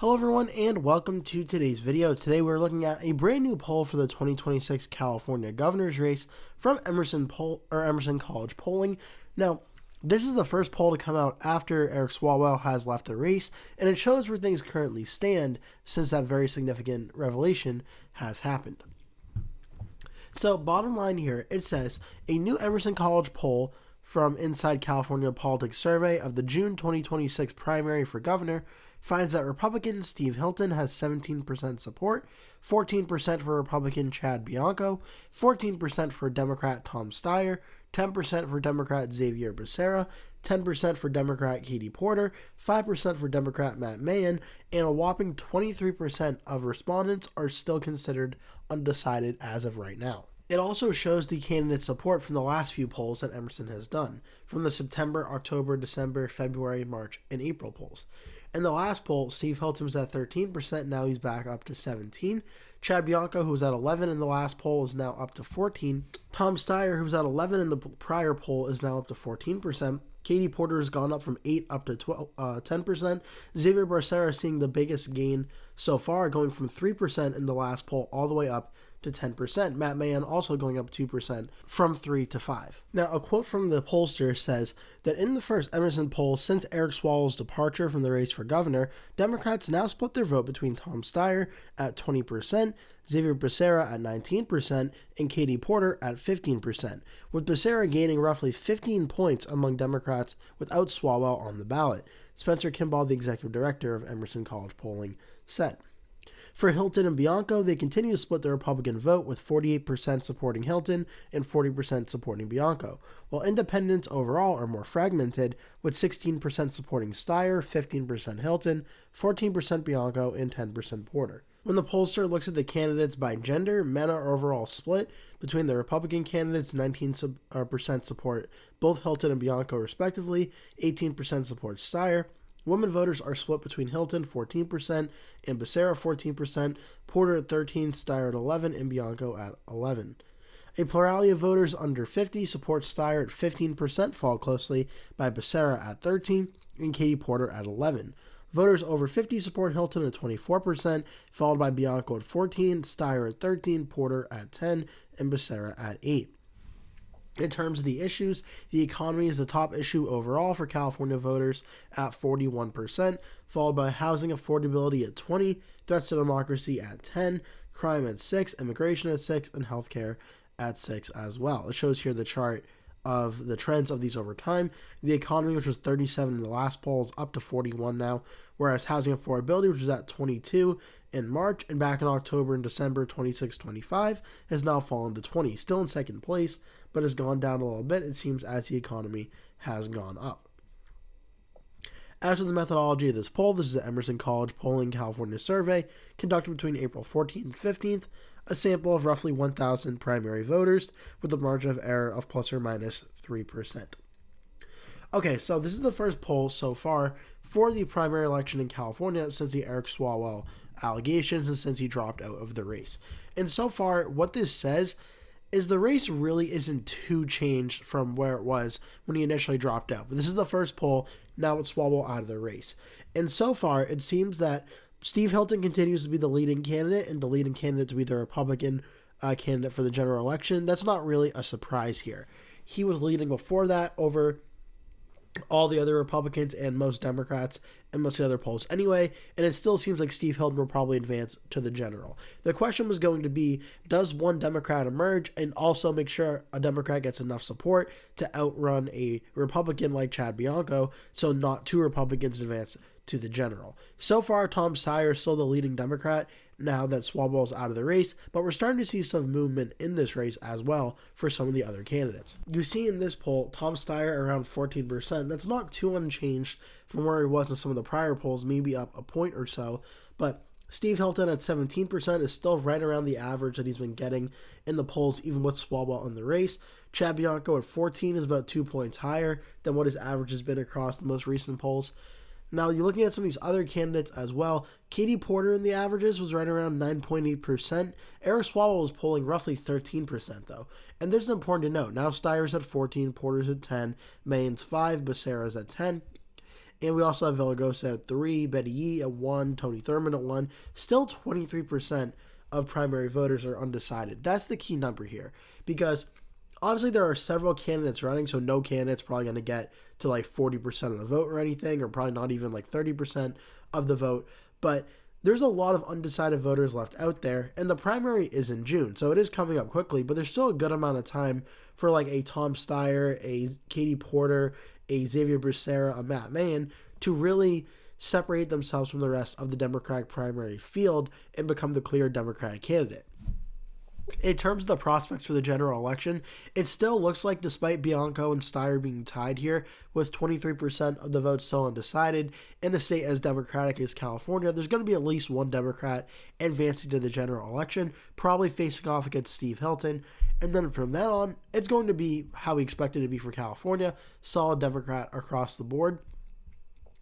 Hello everyone and welcome to today's video. Today we're looking at a brand new poll for the 2026 California governor's race from Emerson College polling. Now, this is the first poll to come out after Eric Swalwell has left the race, and it shows where things currently stand since that very significant revelation has happened. So bottom line here, it says a new Emerson College poll from Inside California Politics survey of the June 2026 primary for governor finds that Republican Steve Hilton has 17% support, 14% for Republican Chad Bianco, 14% for Democrat Tom Steyer, 10% for Democrat Xavier Beccera, 10% for Democrat Katie Porter, 5% for Democrat Mahan, and a whopping 23% of respondents are still considered undecided as of right now. It also shows the candidate support from the last few polls that Emerson has done, from the September, October, December, February, March, and April polls. In the last poll, Steve Hilton was at 13%, now he's back up to 17%. Chad Bianco, who was at 11% in the last poll, is now up to 14%. Tom Steyer, who was at 11% in the prior poll, is now up to 14%. Katie Porter has gone up from 8% up to 10%. Xavier Beccera seeing the biggest gain so far, going from 3% in the last poll all the way up to 10%. Mahan also going up 2% from 3 to 5. Now, a quote from the pollster says that in the first Emerson poll since Eric Swalwell's departure from the race for governor, Democrats now split their vote between Tom Steyer at 20%, Xavier Beccera at 19%, and Katie Porter at 15%, with Beccera gaining roughly 15 points among Democrats without Swalwell on the ballot, Spencer Kimball, the executive director of Emerson College Polling, said. For Hilton and Bianco, they continue to split the Republican vote, with 48% supporting Hilton and 40% supporting Bianco, while independents overall are more fragmented, with 16% supporting Steyer, 15% Hilton, 14% Bianco, and 10% Porter. When the pollster looks at the candidates by gender, men are overall split between the Republican candidates. 19% support both Hilton and Bianco respectively, 18% support Steyer. Women voters are split between Hilton 14% and Beccera 14%, Porter at 13%, Steyer at 11%, and Bianco at 11%. A plurality of voters under 50 support Steyer at 15%, followed closely by Beccera at 13%, and Katie Porter at 11%. Voters over 50 support Hilton at 24%, followed by Bianco at 14%, Steyer at 13%, Porter at 10%, and Beccera at 8%. In terms of the issues, the economy is the top issue overall for California voters at 41%, followed by housing affordability at 20%, threats to democracy at 10%, crime at 6%, immigration at 6%, and healthcare at 6% as well. It shows here the chart of the trends of these over time. The economy, which was 37 in the last poll, is up to 41 now, whereas housing affordability, which was at 22 in March and back in October and December 26-25, has now fallen to 20. Still in second place, but has gone down a little bit, it seems, as the economy has gone up. As for the methodology of this poll, this is the Emerson College Polling California survey conducted between April 14th and 15th, a sample of roughly 1,000 primary voters with a margin of error of plus or minus 3%. Okay, so this is the first poll so far for the primary election in California since the Eric Swalwell allegations and since he dropped out of the race. And so far, what this says is the race really isn't too changed from where it was when he initially dropped out. But this is the first poll now with Swalwell out of the race. And so far, it seems that Steve Hilton continues to be the leading candidate and the leading candidate to be the Republican candidate for the general election. That's not really a surprise here. He was leading before that over all the other Republicans and most Democrats and most of the other polls anyway, and it still seems like Steve Hilton will probably advance to the general. The question was going to be, does one Democrat emerge and also make sure a Democrat gets enough support to outrun a Republican like Chad Bianco, so not two Republicans advance to the general? So far, Tom Steyer is still the leading Democrat now that Swalwell is out of the race, but we're starting to see some movement in this race as well for some of the other candidates. You see in this poll, Tom Steyer around 14%. That's not too unchanged from where he was in some of the prior polls, maybe up a point or so, but Steve Hilton at 17% is still right around the average that he's been getting in the polls, even with Swalwell in the race. Chad Bianco at 14 is about 2 points higher than what his average has been across the most recent polls. Now, you're looking at some of these other candidates as well. Katie Porter in the averages was right around 9.8%. Eric Swalwell was polling roughly 13%, though. And this is important to note. Now, Steyer's at 14, Porter's at 10, Mahan's 5, Beccera's at 10. And we also have Villargosa at 3, Betty Yee at 1, Tony Thurmond at 1. Still 23% of primary voters are undecided. That's the key number here, because obviously there are several candidates running, so no candidate's probably going to get to like 40% of the vote or anything, or probably not even like 30% of the vote. But there's a lot of undecided voters left out there, and the primary is in June, so it is coming up quickly, but there's still a good amount of time for like a Tom Steyer, a Katie Porter, a Xavier Beccera, a Mahan to really separate themselves from the rest of the Democratic primary field and become the clear Democratic candidate. In terms of the prospects for the general election, it still looks like, despite Bianco and Steyer being tied here with 23% of the votes still undecided in a state as Democratic as California, there's going to be at least one Democrat advancing to the general election, probably facing off against Steve Hilton. And then from then on, it's going to be how we expect it to be for California, solid Democrat across the board.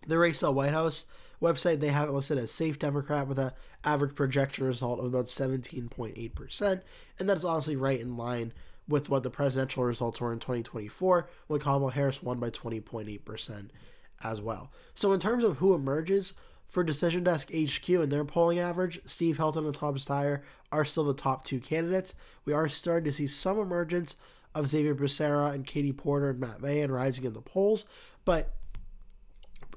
The race at White House website, they have it listed as safe Democrat with an average projection result of about 17.8%, and that's honestly right in line with what the presidential results were in 2024, when Kamala Harris won by 20.8% as well. So in terms of who emerges for Decision Desk HQ and their polling average, Steve Hilton and Tom Steyer are still the top two candidates. We are starting to see some emergence of Xavier Beccera and Katie Porter and Mahan rising in the polls, but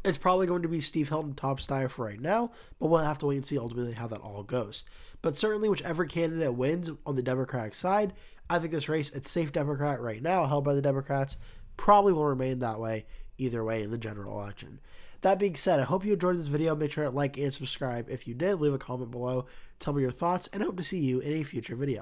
it's probably going to be Steve Hilton, Tom Steyer for right now, but we'll have to wait and see ultimately how that all goes. But certainly, whichever candidate wins on the Democratic side, I think this race, it's safe Democrat right now, held by the Democrats, probably will remain that way either way in the general election. That being said, I hope you enjoyed this video. Make sure to like and subscribe. If you did, leave a comment below. Tell me your thoughts, and I hope to see you in a future video.